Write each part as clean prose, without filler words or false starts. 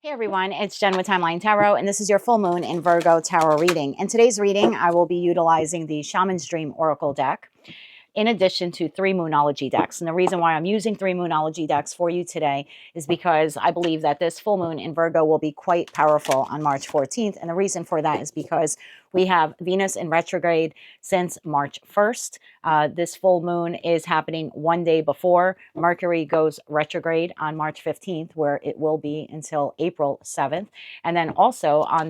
Hey everyone, it's Jen with Timeline Tarot, and this is your full moon in Virgo tarot reading. In today's reading, I will be utilizing the Shaman's Dream Oracle deck in addition to 3 Moonology decks. And the reason why I'm using 3 Moonology decks for you today is because I believe that this full moon in Virgo will be quite powerful on March 14th. And the reason for that is because we have Venus in retrograde since March 1st. This full moon is happening one day before Mercury goes retrograde on March 15th, where it will be until April 7th. And then also on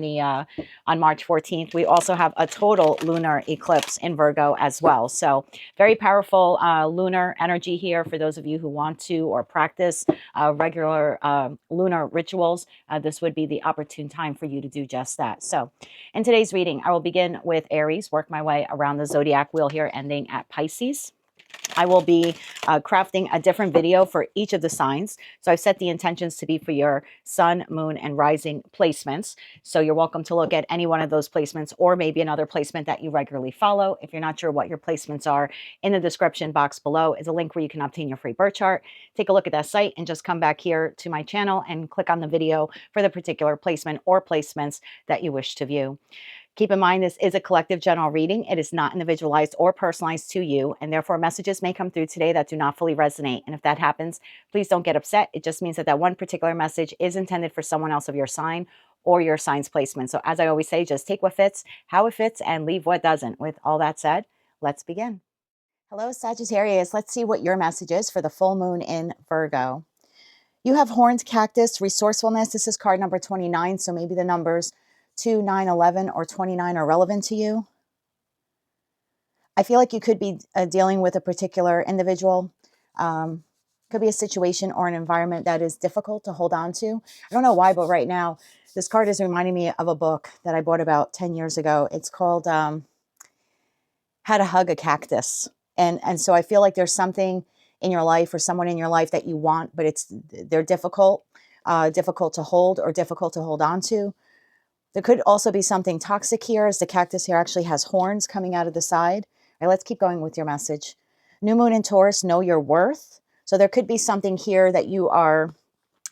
March 14th, we also have a total lunar eclipse in Virgo as well. So very powerful lunar energy here for those of you who want to or practice regular lunar rituals. This would be the opportune time for you to do just that. So in today's reading, I will begin with Aries, work my way around the zodiac wheel here, ending at Pisces. I will be crafting a different video for each of the signs. So I've set the intentions to be for your sun, moon, and rising placements. So you're welcome to look at any one of those placements or maybe another placement that you regularly follow. If you're not sure what your placements are, in the description box below is a link where you can obtain your free birth chart. Take a look at that site and just come back here to my channel and click on the video for the particular placement or placements that you wish to view. Keep in mind, this is a collective general reading. It is not individualized or personalized to you, and therefore messages may come through today that do not fully resonate. And if that happens, please don't get upset. It just means that that one particular message is intended for someone else of your sign or your sign's placement. So as I always say, just take what fits, how it fits, and leave what doesn't. With all that said, let's begin. Hello, Sagittarius. Let's see what your message is for the full moon in Virgo. You have horned cactus, resourcefulness. This is card number 29, so maybe the numbers 2, 9, 11, or 29 are relevant to you. I feel like you could be dealing with a particular individual. Could be a situation or an environment that is difficult to hold on to. I don't know why, but right now, this card is reminding me of a book that I bought about 10 years ago. It's called How to Hug a Cactus. And so I feel like there's something in your life or someone in your life that you want, but they're difficult to hold or difficult to hold on to. There could also be something toxic here, as the cactus here actually has horns coming out of the side. All right, let's keep going with your message. New moon in Taurus, know your worth. So there could be something here that you are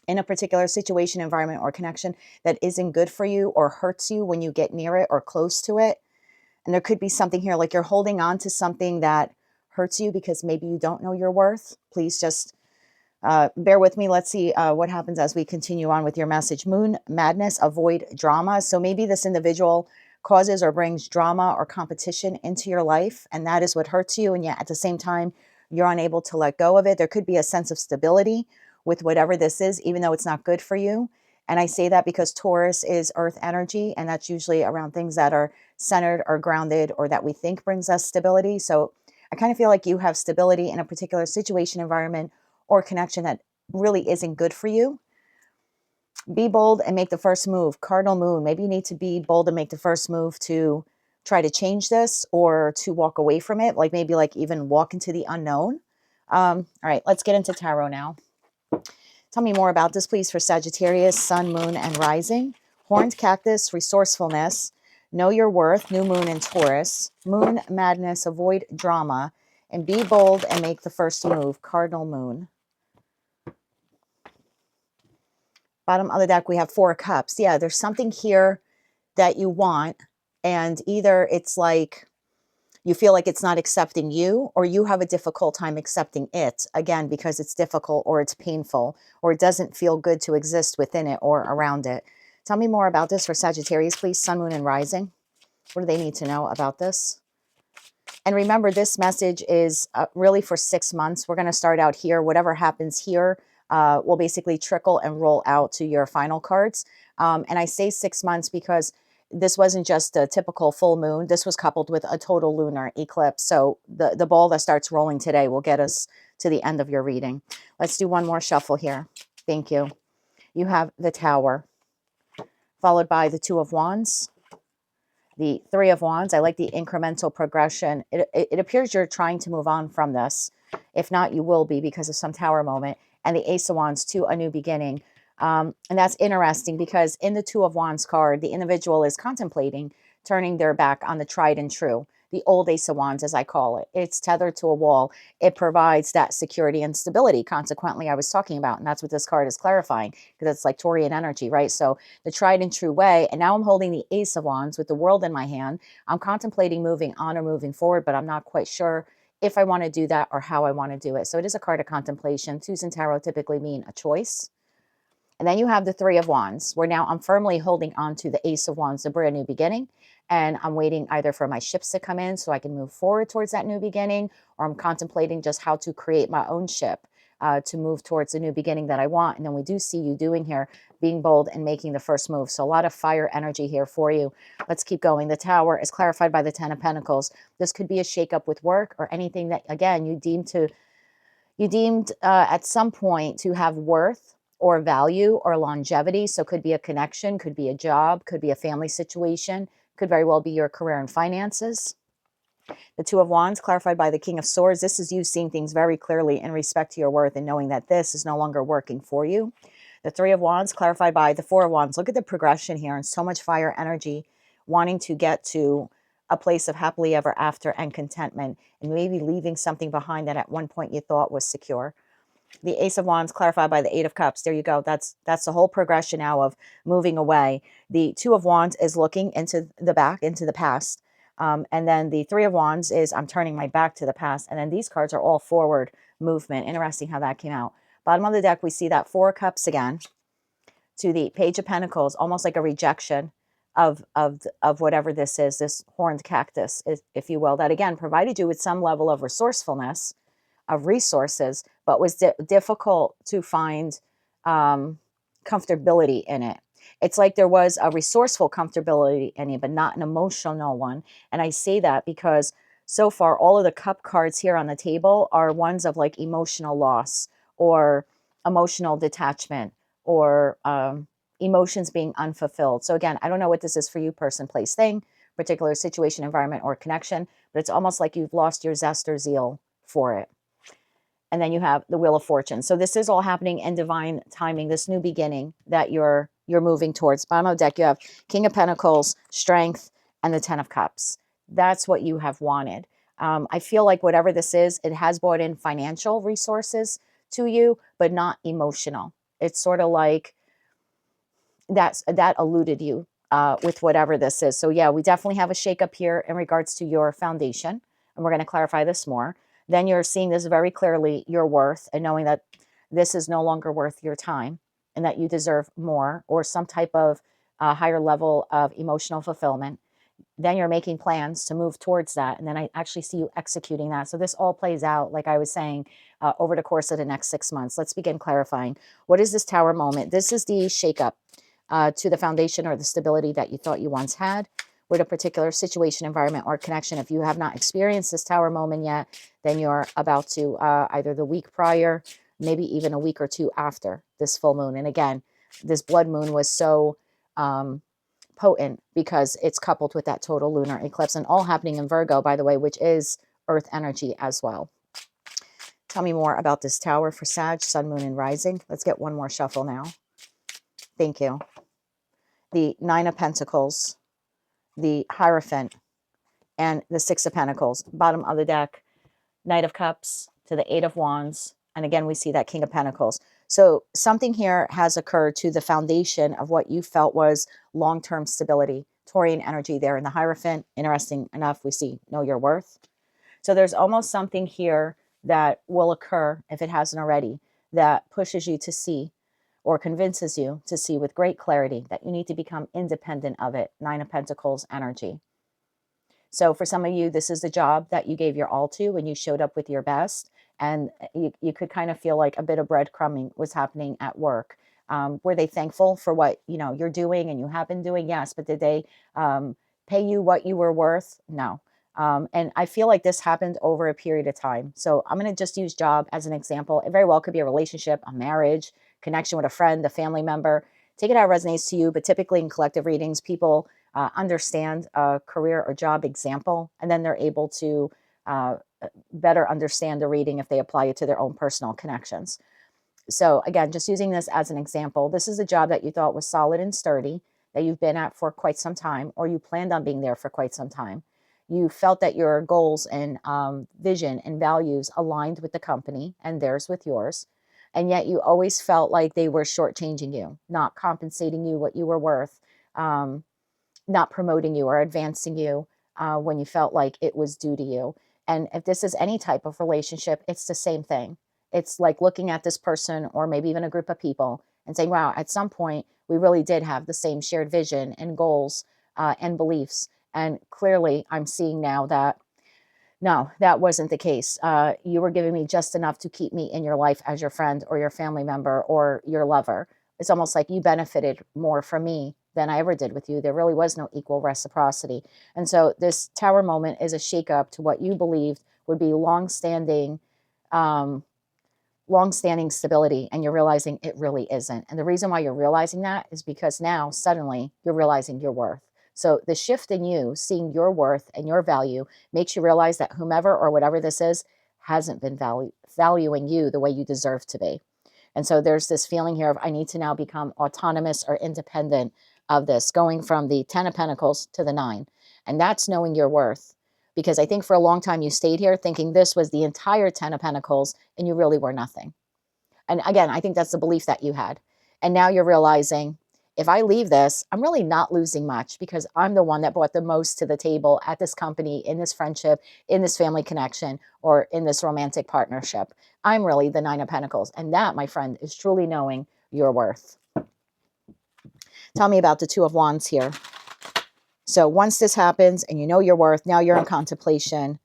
in a particular situation, environment, or connection that isn't good for you or hurts you when you get near it or close to it. And there could be something here like you're holding on to something that hurts you because maybe you don't know your worth. Please just bear with me. Let's see what happens as we continue on with your message. Moon madness, avoid drama. So maybe this individual causes or brings drama or competition into your life, and that is what hurts you. And yet at the same time, you're unable to let go of it. There could be a sense of stability with whatever this is, even though it's not good for you. And I say that because Taurus is earth energy, and that's usually around things that are centered or grounded or that we think brings us stability. So I kind of feel like you have stability in a particular situation, environment, or connection that really isn't good for you. Be bold and make the first move. Cardinal moon. Maybe you need to be bold and make the first move to try to change this or to walk away from it. Like maybe like even walk into the unknown. All right, let's get into tarot now. Tell me more about this, please, for Sagittarius, sun, moon, and rising. Horned cactus, resourcefulness. Know your worth. New moon in Taurus. Moon madness, avoid drama. And be bold and make the first move. Cardinal moon. Bottom of the deck, we have 4 cups. Yeah, there's something here that you want, and either it's like you feel like it's not accepting you, or you have a difficult time accepting it, again, because it's difficult or it's painful, or it doesn't feel good to exist within it or around it. Tell me more about this for Sagittarius, please, sun, moon, and rising. What do they need to know about this? And remember, this message is really for 6 months. We're going to start out here. Whatever happens here will basically trickle and roll out to your final cards. And I say 6 months because this wasn't just a typical full moon. This was coupled with a total lunar eclipse. So the ball that starts rolling today will get us to the end of your reading. Let's do one more shuffle here. Thank you. You have the Tower, followed by the 2 of Wands, the 3 of Wands. I like the incremental progression. It appears you're trying to move on from this. If not, you will be because of some Tower moment. And the Ace of Wands, to a new beginning. And that's interesting because in the 2 of Wands card, the individual is contemplating turning their back on the tried and true. the old Ace of Wands, as I call it. It's tethered to a wall. It provides that security and stability. Consequently, I was talking about, and that's what this card is clarifying, because it's like Taurian energy, right? So the tried and true way. And now I'm holding the Ace of Wands with the world in my hand. I'm contemplating moving on or moving forward, but I'm not quite sure if I want to do that or how I want to do it. So it is a card of contemplation. Twos in tarot typically mean a choice. And then you have the Three of Wands, where now I'm firmly holding on to the Ace of Wands, a brand new beginning. And I'm waiting either for my ships to come in so I can move forward towards that new beginning, or I'm contemplating just how to create my own ship to move towards the new beginning that I want. And then we do see you doing here, being bold and making the first move. So a lot of fire energy here for you. Let's keep going. The Tower is clarified by the Ten of Pentacles. This could be a shakeup with work or anything that, again, you deemed at some point to have worth or value or longevity. So could be a connection, could be a job, could be a family situation, could very well be your career and finances. The Two of Wands, clarified by the King of Swords. This is you seeing things very clearly in respect to your worth and knowing that this is no longer working for you. The Three of Wands, clarified by the Four of Wands. Look at the progression here and so much fire energy, wanting to get to a place of happily ever after and contentment, and maybe leaving something behind that at one point you thought was secure. The Ace of Wands, clarified by the Eight of Cups. There you go. That's the whole progression now of moving away. The Two of Wands is looking into the back, into the past. And then the Three of Wands is I'm turning my back to the past. And then these cards are all forward movement. Interesting how that came out. Bottom of the deck, we see that Four of Cups again to the Page of Pentacles, almost like a rejection of whatever this is, this horned cactus, if you will, that again provided you with some level of resourcefulness, of resources, but was difficult to find comfortability in it. It's like there was a resourceful comfortability in it, but not an emotional one. And I say that because so far, all of the cup cards here on the table are ones of like emotional loss or emotional detachment or emotions being unfulfilled. So again, I don't know what this is for you, person, place, thing, particular situation, environment, or connection, but it's almost like you've lost your zest or zeal for it. And then you have the Wheel of Fortune. So this is all happening in divine timing, this new beginning that you're moving towards. Bottom of the deck, you have King of Pentacles, Strength, and the Ten of Cups. That's what you have wanted. I feel like whatever this is, it has brought in financial resources to you, but not emotional. It's sort of like that eluded you with whatever this is. So yeah, we definitely have a shakeup here in regards to your foundation. And we're going to clarify this more. Then you're seeing this very clearly, your worth, and knowing that this is no longer worth your time and that you deserve more or some type of higher level of emotional fulfillment. Then you're making plans to move towards that. And then I actually see you executing that. So this all plays out, like I was saying, over the course of the next 6 months. Let's begin clarifying. What is this Tower moment? This is the shakeup to the foundation or the stability that you thought you once had with a particular situation, environment, or connection. If you have not experienced this Tower moment yet, then you're about to either the week prior, maybe even a week or two after this full moon. And again, this blood moon was so potent because it's coupled with that total lunar eclipse, and all happening in Virgo, by the way, which is earth energy as well. Tell me more about this Tower for Sag, Sun, Moon, and Rising. Let's get one more shuffle now. Thank you. The Nine of Pentacles, the Hierophant, and the Six of Pentacles. Bottom of the deck, Knight of Cups to the Eight of Wands. And again, we see that King of Pentacles. So something here has occurred to the foundation of what you felt was long-term stability. Taurian energy there in the Hierophant. Interesting enough, we see know your worth. So there's almost something here that will occur, if it hasn't already, that pushes you to see or convinces you to see with great clarity that you need to become independent of it. Nine of Pentacles energy. So for some of you, this is the job that you gave your all to and you showed up with your best. And you could kind of feel like a bit of breadcrumbing was happening at work. Were they thankful for what you're doing and you have been doing? Yes. But did they pay you what you were worth? No. And I feel like this happened over a period of time. So I'm going to just use job as an example. It very well could be a relationship, a marriage, connection with a friend, a family member. Take it how it resonates to you. But typically in collective readings, people understand a career or job example, and then they're able to better understand the reading if they apply it to their own personal connections. So again, just using this as an example, this is a job that you thought was solid and sturdy, that you've been at for quite some time, or you planned on being there for quite some time. You felt that your goals and vision and values aligned with the company and theirs with yours. And yet you always felt like they were shortchanging you, not compensating you what you were worth, not promoting you or advancing you when you felt like it was due to you. And if this is any type of relationship, it's the same thing. It's like looking at this person or maybe even a group of people and saying, wow, at some point, we really did have the same shared vision and goals and beliefs. And clearly, I'm seeing now that no, that wasn't the case. You were giving me just enough to keep me in your life as your friend or your family member or your lover. It's almost like you benefited more from me than I ever did with you. There really was no equal reciprocity. And so this tower moment is a shakeup to what you believed would be um, long-standing stability, and you're realizing it really isn't. And the reason why you're realizing that is because now suddenly you're realizing your worth. So the shift in you seeing your worth and your value makes you realize that whomever or whatever this is hasn't been valuing you the way you deserve to be. And so there's this feeling here of I need to now become autonomous or independent of this, going from the 10 of Pentacles to the 9. And that's knowing your worth. Because I think for a long time you stayed here thinking this was the entire 10 of Pentacles and you really were nothing. And again, I think that's the belief that you had. And now you're realizing if I leave this, I'm really not losing much because I'm the one that brought the most to the table at this company, in this friendship, in this family connection, or in this romantic partnership. I'm really the 9 of Pentacles. And that, my friend, is truly knowing your worth. Tell me about the 2 of Wands here. So once this happens and you know your worth, now you're in contemplation.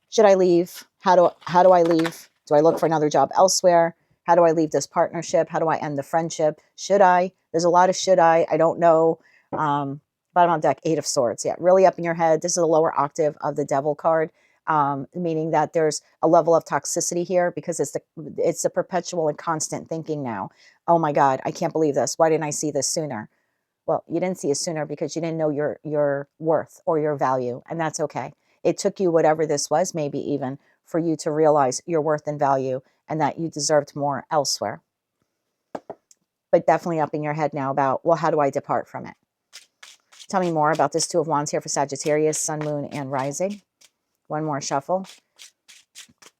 Should I leave? How do I leave? Do I look for another job elsewhere? How do I leave this partnership? How do I end the friendship? Should I? There's a lot of should I don't know. Bottom of deck, 8 of Swords. Yeah, really up in your head. This is a lower octave of the Devil card, meaning that there's a level of toxicity here because it's the perpetual and constant thinking now. Oh my God, I can't believe this. Why didn't I see this sooner? Well, you didn't see it sooner because you didn't know your worth or your value, and that's okay. It took you whatever this was, maybe even, for you to realize your worth and value and that you deserved more elsewhere. But definitely up in your head now about, well, how do I depart from it? Tell me more about this 2 of Wands here for Sagittarius, Sun, Moon, and Rising. One more shuffle.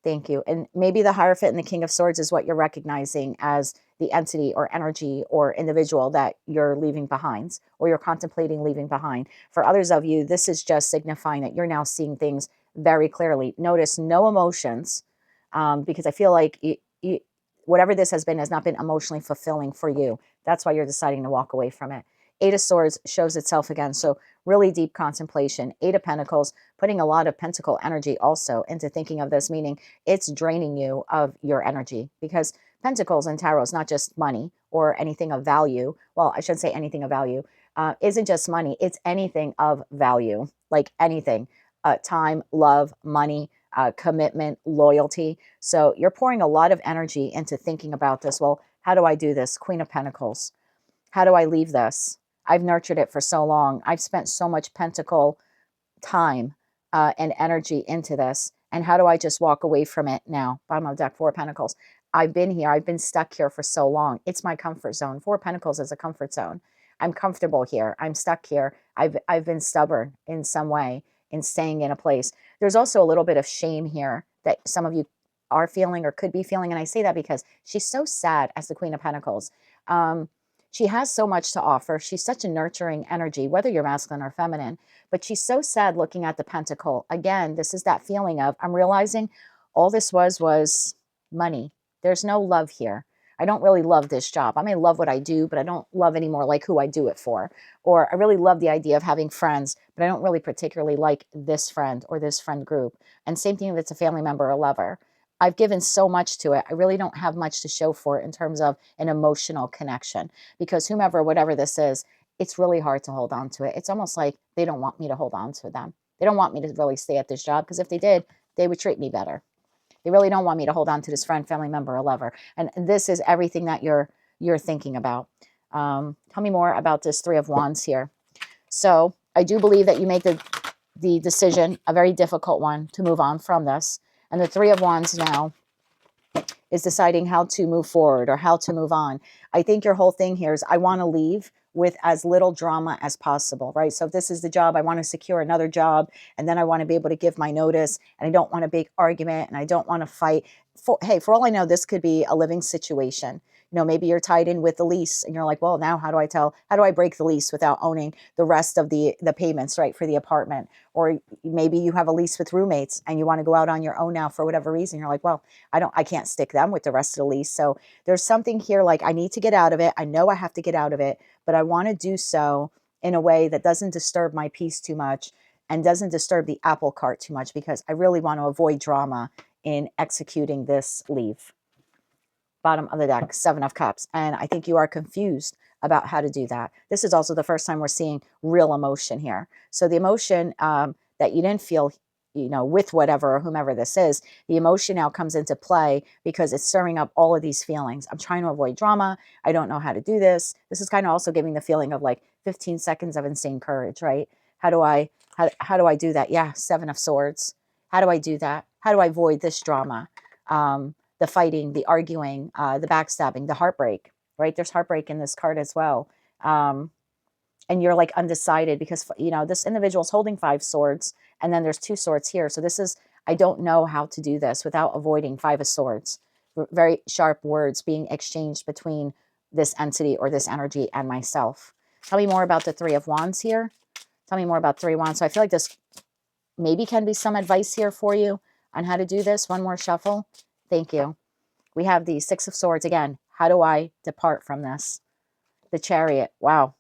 Thank you. And maybe the Hierophant and the King of Swords is what you're recognizing as the entity or energy or individual that you're leaving behind or you're contemplating leaving behind. For others of you, this is just signifying that you're now seeing things very clearly. Notice no emotions because I feel like whatever this has not been emotionally fulfilling for you. That's why you're deciding to walk away from it. 8 of Swords shows itself again. So really deep contemplation. 8 of Pentacles, putting a lot of pentacle energy also into thinking of this, meaning it's draining you of your energy because Pentacles and Tarot is not just money or anything of value. Well, I shouldn't say anything of value. Isn't just money. It's anything of value, like anything. Time, love, money, commitment, loyalty. So you're pouring a lot of energy into thinking about this. Well, how do I do this? Queen of Pentacles. How do I leave this? I've nurtured it for so long. I've spent so much pentacle time and energy into this. And how do I just walk away from it now? Bottom of deck, 4 of Pentacles. I've been here. I've been stuck here for so long. It's my comfort zone. 4 of Pentacles is a comfort zone. I'm comfortable here. I'm stuck here. I've been stubborn in some way in staying in a place. There's also a little bit of shame here that some of you are feeling or could be feeling. And I say that because she's so sad as the Queen of Pentacles. She has so much to offer. She's such a nurturing energy, whether you're masculine or feminine, but she's so sad looking at the pentacle. Again, this is that feeling of, I'm realizing all this was money. There's no love here. I don't really love this job. I may love what I do, but I don't love anymore like who I do it for. Or I really love the idea of having friends, but I don't really particularly like this friend or this friend group. And same thing if it's a family member or a lover. I've given so much to it. I really don't have much to show for it in terms of an emotional connection because whomever, whatever this is, it's really hard to hold on to it. It's almost like they don't want me to hold on to them. They don't want me to really stay at this job because if they did, they would treat me better. They really don't want me to hold on to this friend, family member, or lover. And this is everything that you're thinking about. Tell me more about this 3 of Wands here. So I do believe that you make the decision, a very difficult one, to move on from this. And the 3 of Wands now is deciding how to move forward or how to move on. I think your whole thing here is I want to leave with as little drama as possible, right? So if this is the job, I want to secure another job, and then I want to be able to give my notice, and I don't want a big argument, and I don't want to fight. Hey, for all I know, this could be a living situation. Maybe you're tied in with the lease and you're like, well, now how do I break the lease without owning the rest of the payments, right, for the apartment? Or maybe you have a lease with roommates and you want to go out on your own now for whatever reason. You're like, well, I can't stick them with the rest of the lease. So there's something here like I need to get out of it. I know I have to get out of it, but I want to do so in a way that doesn't disturb my peace too much and doesn't disturb the apple cart too much, because I really want to avoid drama in executing this leave. Bottom of the deck, 7 of Cups. And I think you are confused about how to do that. This is also the first time we're seeing real emotion here. So the emotion that you didn't feel, with whatever or whomever this is, the emotion now comes into play because it's stirring up all of these feelings. I'm trying to avoid drama. I don't know how to do this. This is kind of also giving the feeling of like 15 seconds of insane courage, right? How do I do that? Yeah, 7 of Swords. How do I do that? How do I avoid this drama? The fighting, the arguing, the backstabbing, the heartbreak, right? There's heartbreak in this card as well. And you're like undecided because, this individual's holding 5 swords and then there's 2 swords here. So this is, I don't know how to do this without avoiding 5 of swords. Very sharp words being exchanged between this entity or this energy and myself. Tell me more about the 3 of Wands here. Tell me more about 3 Wands. So I feel like this maybe can be some advice here for you on how to do this. One more shuffle. Thank you. We have the 6 of Swords again. How do I depart from this? The Chariot. Wow.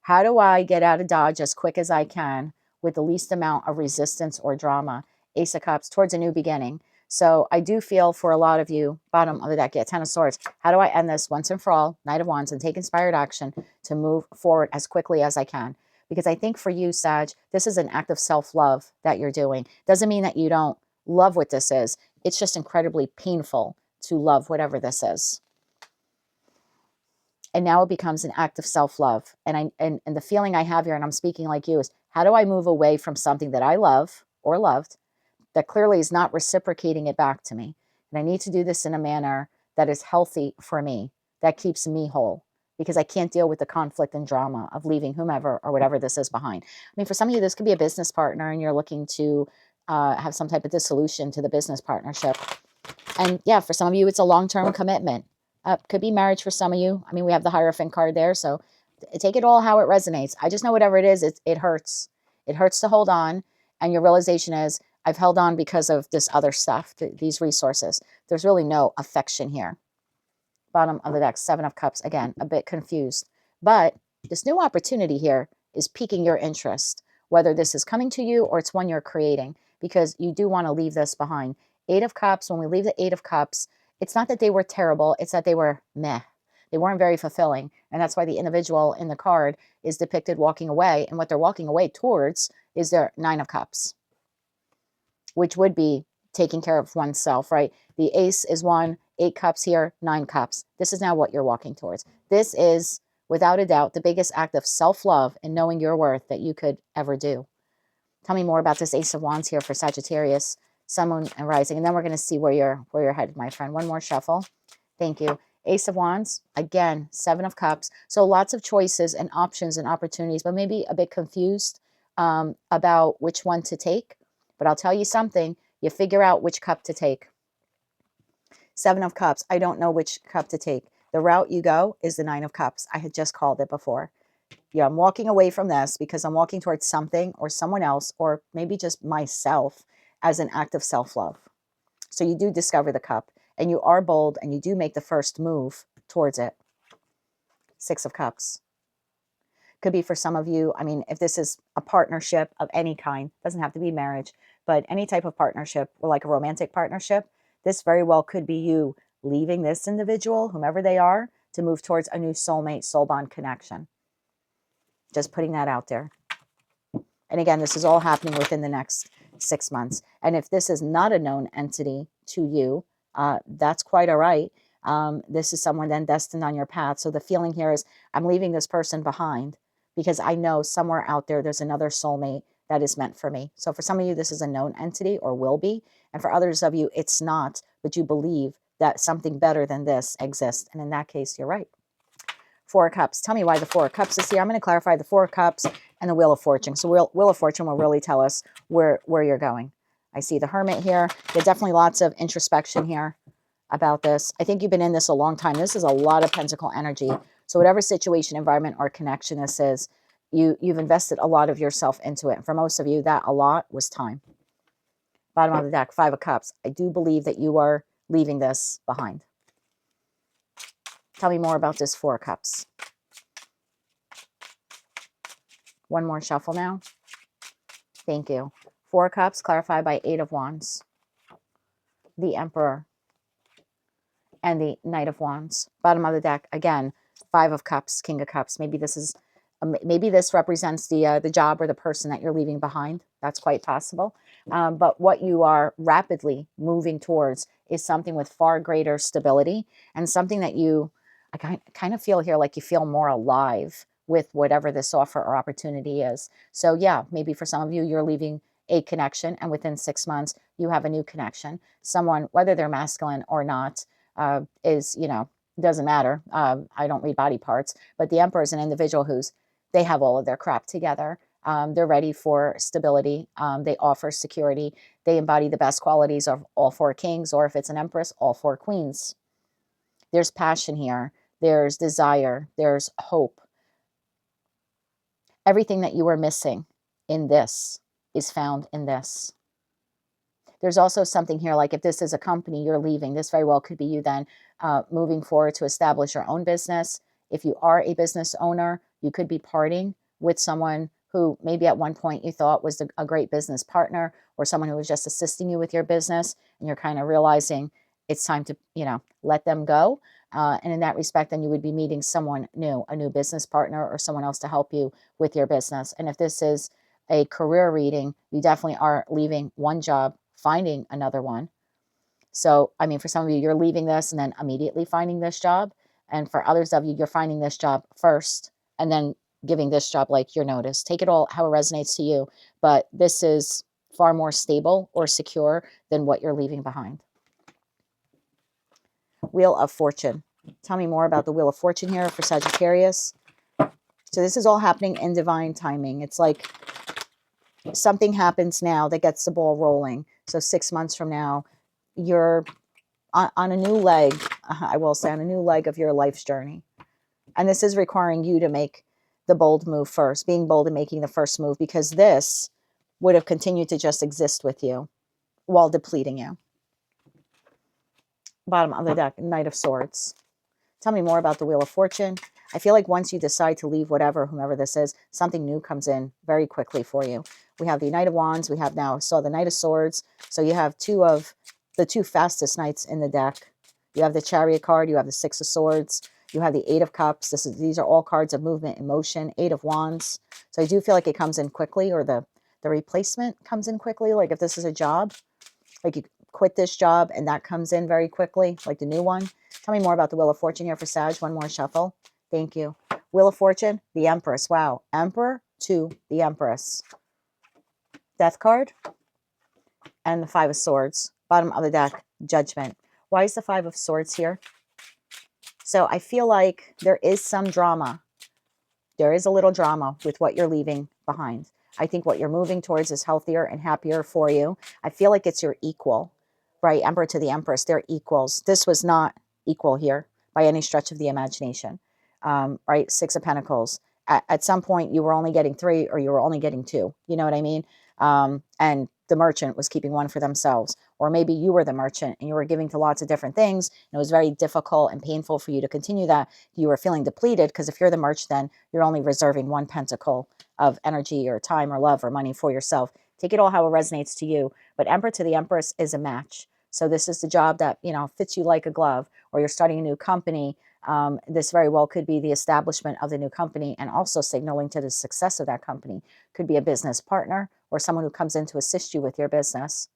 How do I get out of Dodge as quick as I can with the least amount of resistance or drama? Ace of Cups, towards a new beginning. So I do feel for a lot of you, bottom of the deck, 10 of Swords. How do I end this once and for all? Knight of Wands, and take inspired action to move forward as quickly as I can. Because I think for you, Sag, this is an act of self-love that you're doing. Doesn't mean that you don't love what this is. It's just incredibly painful to love whatever this is. And now it becomes an act of self-love. And the feeling I have here, and I'm speaking like you, is how do I move away from something that I love or loved that clearly is not reciprocating it back to me? And I need to do this in a manner that is healthy for me, that keeps me whole, because I can't deal with the conflict and drama of leaving whomever or whatever this is behind. I mean, for some of you, this could be a business partner and you're looking to have some type of dissolution to the business partnership. And yeah, for some of you, it's a long-term commitment. Could be marriage for some of you. I mean, we have the Hierophant card there, so take it all how it resonates. I just know whatever it is, it hurts. It hurts to hold on, and your realization is, I've held on because of this other stuff, these resources. There's really no affection here. Bottom of the deck, 7 of Cups. Again, a bit confused. But this new opportunity here is piquing your interest, whether this is coming to you or it's one you're creating, because you do want to leave this behind. 8 of Cups, when we leave the 8 of Cups, it's not that they were terrible, it's that they were meh. They weren't very fulfilling. And that's why the individual in the card is depicted walking away. And what they're walking away towards is their 9 of Cups, which would be taking care of oneself, right? The Ace is 1, 8 Cups here, 9 Cups. This is now what you're walking towards. This is, without a doubt, the biggest act of self-love and knowing your worth that you could ever do. Tell me more about this Ace of Wands here for Sagittarius, Sun, Moon, and Rising. And then we're going to see where you're headed, my friend. One more shuffle. Thank you. Ace of Wands, again, 7 of Cups. So lots of choices and options and opportunities, but maybe a bit confused about which one to take. But I'll tell you something, you figure out which cup to take. 7 of Cups, I don't know which cup to take. The route you go is the 9 of Cups. I had just called it before. Yeah, I'm walking away from this because I'm walking towards something or someone else, or maybe just myself, as an act of self-love. So you do discover the cup, and you are bold, and you do make the first move towards it. 6 of Cups. Could be for some of you, I mean, if this is a partnership of any kind, doesn't have to be marriage, but any type of partnership, or like a romantic partnership, this very well could be you leaving this individual, whomever they are, to move towards a new soulmate, soul bond connection. Just putting that out there. And again, this is all happening within the next 6 months. And if this is not a known entity to you, that's quite all right. This is someone then destined on your path. So the feeling here is, I'm leaving this person behind because I know somewhere out there there's another soulmate that is meant for me. So for some of you, this is a known entity or will be. And for others of you, it's not, but you believe that something better than this exists. And in that case, you're right. Four of Cups. Tell me why the Four of Cups is here. I'm going to clarify the Four of Cups and the Wheel of Fortune. So Wheel of Fortune will really tell us where you're going. I see the Hermit here. There's definitely lots of introspection here about this. I think you've been in this a long time. This is a lot of Pentacle energy. So whatever situation, environment, or connection this is, you've invested a lot of yourself into it. And for most of you, that a lot was time. Bottom of the deck, Five of Cups. I do believe that you are leaving this behind. Tell me more about this Four of Cups. One more shuffle now. Thank you. Four of Cups, clarified by Eight of Wands, the Emperor, and the Knight of Wands. Bottom of the deck, again, Five of Cups, King of Cups. Maybe this represents the job or the person that you're leaving behind. That's quite possible. But what you are rapidly moving towards is something with far greater stability and something that I kind of feel here like you feel more alive with whatever this offer or opportunity is. So yeah, maybe for some of you, you're leaving a connection and within 6 months, you have a new connection. Someone, whether they're masculine or not, doesn't matter. I don't read body parts, but the Emperor is an individual they have all of their crap together. They're ready for stability. They offer security. They embody the best qualities of all four kings, or if it's an empress, all four queens. There's passion here. There's desire. There's hope. Everything that you were missing in this is found in this. There's also something here, like if this is a company you're leaving, this very well could be you then moving forward to establish your own business. If you are a business owner, you could be parting with someone who maybe at one point you thought was a great business partner, or someone who was just assisting you with your business, and you're kind of realizing it's time to, let them go. And in that respect, then you would be meeting someone new, a new business partner or someone else to help you with your business. And if this is a career reading, you definitely are leaving one job, finding another one. So, I mean, for some of you, you're leaving this and then immediately finding this job. And for others of you, you're finding this job first and then giving this job like your notice. Take it all how it resonates to you. But this is far more stable or secure than what you're leaving behind. Wheel of Fortune. Tell me more about the Wheel of Fortune here for Sagittarius. So this is all happening in divine timing. It's like something happens now that gets the ball rolling. So 6 months from now, you're on a new leg, I will say, on a new leg of your life's journey. And this is requiring you to make the bold move first, being bold and making the first move, because this would have continued to just exist with you while depleting you. Bottom of the deck, Knight of Swords. Tell me more about the Wheel of Fortune. I feel like once you decide to leave whomever this is, something new comes in very quickly for you. We have the Knight of Wands. We have now the Knight of Swords. So you have two of the two fastest knights in the deck. You have the Chariot card. You have the Six of Swords. You have the Eight of Cups. These are all cards of movement and motion. Eight of Wands. So I do feel like it comes in quickly, or the replacement comes in quickly. Like if this is a job, like you quit this job and that comes in very quickly, like the new one. Tell me more about the Wheel of Fortune here for Sag. One more shuffle. Thank you. Wheel of Fortune, the Empress. Wow. Emperor to the Empress. Death card. And the Five of Swords. Bottom of the deck, Judgment. Why is the Five of Swords here? So I feel like there is some drama. There is a little drama with what you're leaving behind. I think what you're moving towards is healthier and happier for you. I feel like it's your equal, right? Emperor to the Empress, they're equals. This was not equal here by any stretch of the imagination, right? Six of Pentacles. At some point, you were only getting 3 or you were only getting 2. You know what I mean? And the merchant was keeping one for themselves. Or maybe you were the merchant and you were giving to lots of different things. And it was very difficult and painful for you to continue that. You were feeling depleted because if you're the merchant, then you're only reserving one pentacle of energy or time or love or money for yourself. Take it all how it resonates to you. But Emperor to the Empress is a match. So this is the job that, fits you like a glove, or you're starting a new company. This very well could be the establishment of the new company and also signaling to the success of that company. Could be a business partner or someone who comes in to assist you with your business.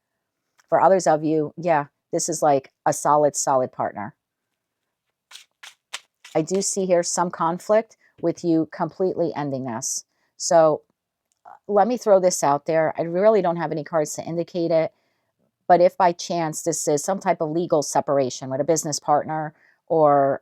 For others of you, yeah, this is like a solid partner. I do see here some conflict with you completely ending this. So let me throw this out there. I really don't have any cards to indicate it, But if by chance this is some type of legal separation with a business partner or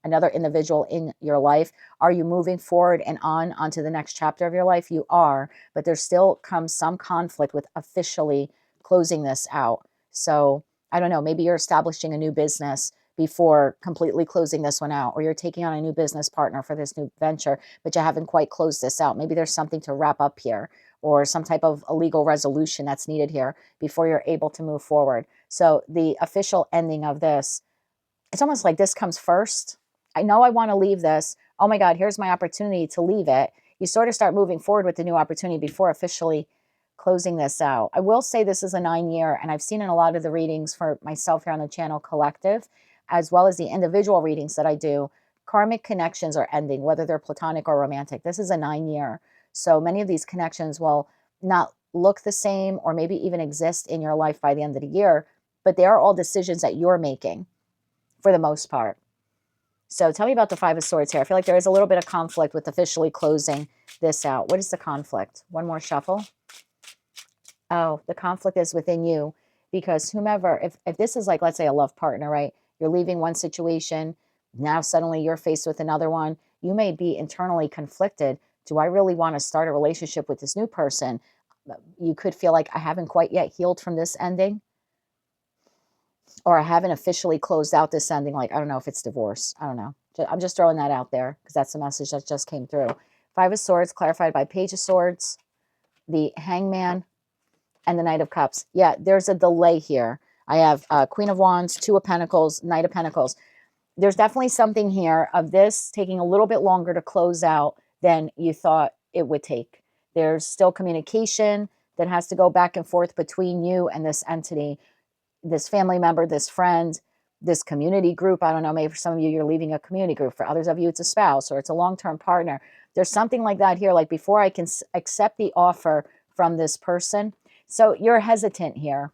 another individual in your life, are you moving forward and onto the next chapter of your life? You are, but there still comes some conflict with officially closing this out. So I don't know, maybe you're establishing a new business before completely closing this one out, or you're taking on a new business partner for this new venture, but you haven't quite closed this out. Maybe there's something to wrap up here, or some type of a legal resolution that's needed here before you're able to move forward. So the official ending of this, it's almost like this comes first. I know I want to leave this. Oh my God, here's my opportunity to leave it. You sort of start moving forward with the new opportunity before officially closing this out. I will say this is a 9-year, and I've seen in a lot of the readings for myself here on the channel collective, as well as the individual readings that I do, karmic connections are ending, whether they're platonic or romantic. This is a 9-year. So many of these connections will not look the same or maybe even exist in your life by the end of the year, but they are all decisions that you're making for the most part. So tell me about the Five of Swords here. I feel like there is a little bit of conflict with officially closing this out. What is the conflict? One more shuffle. Oh, the conflict is within you, because whomever, if this is like, let's say a love partner, right? You're leaving one situation, now suddenly you're faced with another one. You may be internally conflicted. Do I really want to start a relationship with this new person? You could feel like I haven't quite yet healed from this ending, or I haven't officially closed out this ending. Like, I don't know if it's divorce. I don't know. I'm just throwing that out there because that's the message that just came through. Five of Swords clarified by Page of Swords, the Hangman, and the Knight of Cups. Yeah, there's a delay here. I have Queen of Wands, Two of Pentacles, Knight of Pentacles. There's definitely something here of this taking a little bit longer to close out than you thought it would take. There's still communication that has to go back and forth between you and this entity, this family member, this friend, this community group. I don't know, maybe for some of you, you're leaving a community group. For others of you, it's a spouse or it's a long-term partner. There's something like that here, like before I can accept the offer from this person. So you're hesitant here.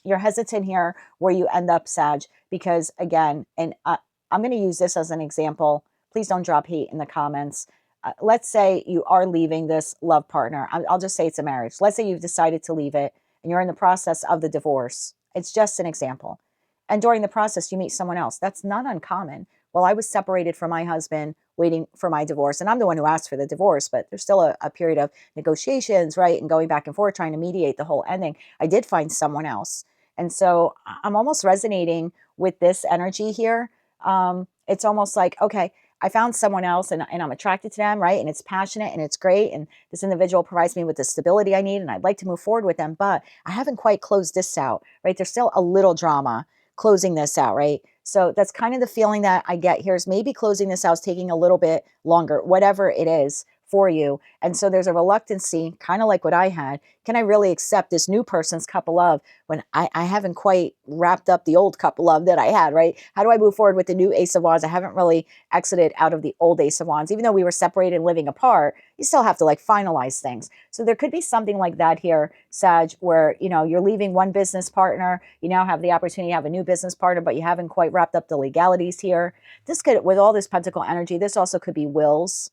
You're hesitant here where you end up, Sag, because again, and I'm going to use this as an example. Please don't drop hate in the comments. Let's say you are leaving this love partner. I'll just say it's a marriage. Let's say you've decided to leave it and you're in the process of the divorce. It's just an example. And during the process, you meet someone else. That's not uncommon. Well, I was separated from my husband, waiting for my divorce. And I'm the one who asked for the divorce, but there's still a period of negotiations, right? And going back and forth, trying to mediate the whole ending. I did find someone else. And so I'm almost resonating with this energy here. It's almost like, okay, I found someone else and I'm attracted to them, right? And it's passionate and it's great. And this individual provides me with the stability I need and I'd like to move forward with them, but I haven't quite closed this out, right? There's still a little drama closing this out, right? So that's kind of the feeling that I get here, is maybe closing this out is taking a little bit longer, whatever it is for you. And so there's a reluctancy, kind of like what I had. Can I really accept this new person's cup of love when I haven't quite wrapped up the old cup of love that I had, right? How do I move forward with the new Ace of Wands? I haven't really exited out of the old Ace of Wands. Even though we were separated and living apart, you still have to like finalize things. So there could be something like that here, Sag, where, you know, you're leaving one business partner. You now have the opportunity to have a new business partner, but you haven't quite wrapped up the legalities here. This could, with all this pentacle energy, this also could be wills.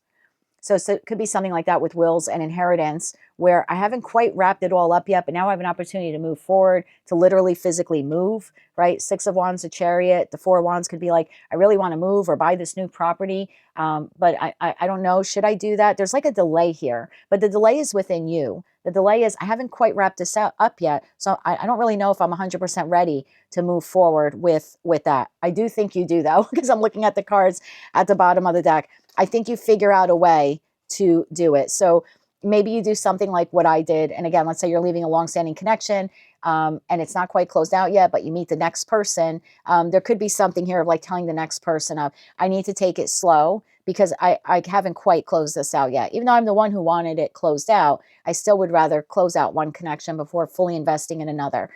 So it could be something like that with wills and inheritance, where I haven't quite wrapped it all up yet, but now I have an opportunity to move forward, to literally physically move, right? Six of Wands, a Chariot. The Four of Wands could be like, I really want to move or buy this new property, but I don't know. Should I do that? There's like a delay here, but the delay is within you. The delay is I haven't quite wrapped this up yet, so I don't really know if I'm 100% ready to move forward with that. I do think you do, though, because I'm looking at the cards at the bottom of the deck. I think you figure out a way to do it. So maybe you do something like what I did. And again, let's say you're leaving a long-standing connection and it's not quite closed out yet, but you meet the next person. There could be something here of like telling the next person of, I need to take it slow because I haven't quite closed this out yet. Even though I'm the one who wanted it closed out, I still would rather close out one connection before fully investing in another.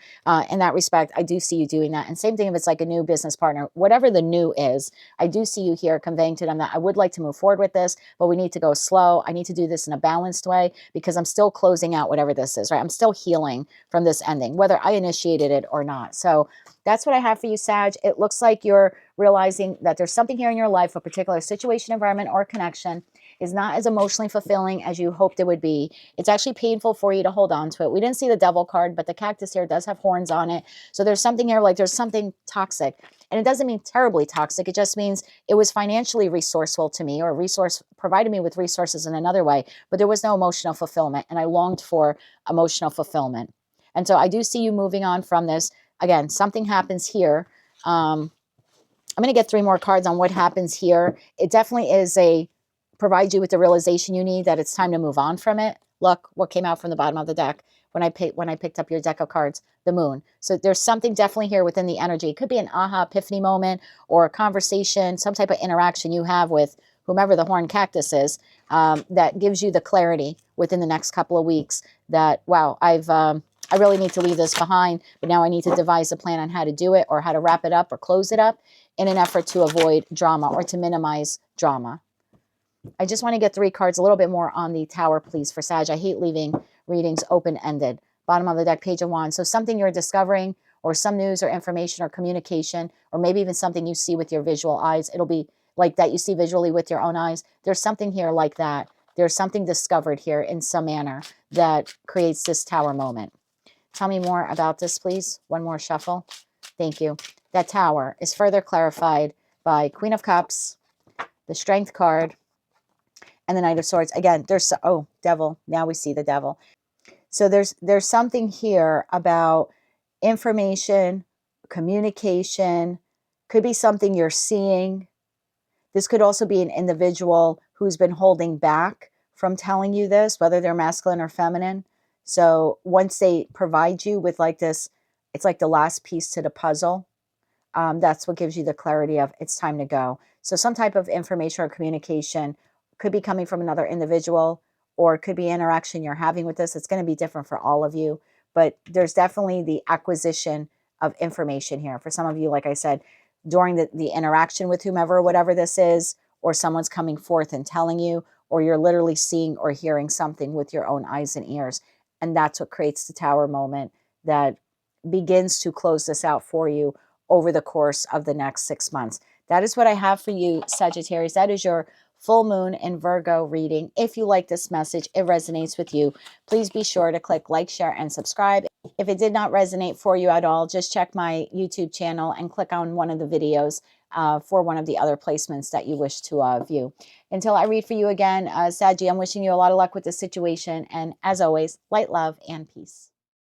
In that respect, I do see you doing that. And same thing if it's like a new business partner, whatever the new is, I do see you here conveying to them that I would like to move forward with this, but we need to go slow. I need to do this in a balanced way because I'm still closing out whatever this is, right? I'm still healing from this ending, whether I initiated it or not. So that's what I have for you, Sag. It looks like you're realizing that there's something here in your life, a particular situation, environment, or connection, is not as emotionally fulfilling as you hoped it would be. It's actually painful for you to hold on to it. We didn't see the devil card, but the cactus here does have horns on it. So there's something here, like there's something toxic. And it doesn't mean terribly toxic. It just means it was financially resourceful to me, or resource provided me with resources in another way, but there was no emotional fulfillment. And I longed for emotional fulfillment. And so I do see you moving on from this. Again, something happens here. I'm going to get 3 more cards on what happens here. It definitely is provides you with the realization you need that it's time to move on from it. Look what came out from the bottom of the deck when I picked up your deck of cards, the moon. So there's something definitely here within the energy. It could be an aha epiphany moment, or a conversation, some type of interaction you have with whomever the horned cactus is, that gives you the clarity within the next couple of weeks that, wow, I really need to leave this behind, but now I need to devise a plan on how to do it, or how to wrap it up or close it up in an effort to avoid drama or to minimize drama. I just want to get 3 cards, a little bit more on the Tower, please, for Sag. I hate leaving readings open-ended. Bottom of the deck, Page of Wands. So something you're discovering, or some news or information or communication, or maybe even something you see with your visual eyes. It'll be like that you see visually with your own eyes. There's something here like that. There's something discovered here in some manner that creates this Tower moment. Tell me more about this, please. One more shuffle. Thank you. That Tower is further clarified by Queen of Cups, the Strength card, and the Knight of Swords. Again, there's, oh, Devil. Now we see the Devil. So there's something here about information, communication, could be something you're seeing. This could also be an individual who's been holding back from telling you this, whether they're masculine or feminine. So once they provide you with like this, it's like the last piece to the puzzle. That's what gives you the clarity of it's time to go. So some type of information or communication could be coming from another individual, or it could be interaction you're having with this. It's going to be different for all of you, but there's definitely the acquisition of information here. For some of you, like I said, during the interaction with whomever, whatever this is, or someone's coming forth and telling you, or you're literally seeing or hearing something with your own eyes and ears. And that's what creates the Tower moment that begins to close this out for you over the course of the next 6 months. That is what I have for you, Sagittarius. That is your full moon in Virgo reading. If you like this message, it resonates with you, please be sure to click like, share, and subscribe. If it did not resonate for you at all, just check my YouTube channel and click on one of the videos for one of the other placements that you wish to view. Until I read for you again, Saggy, I'm wishing you a lot of luck with this situation. And as always, light, love, and peace.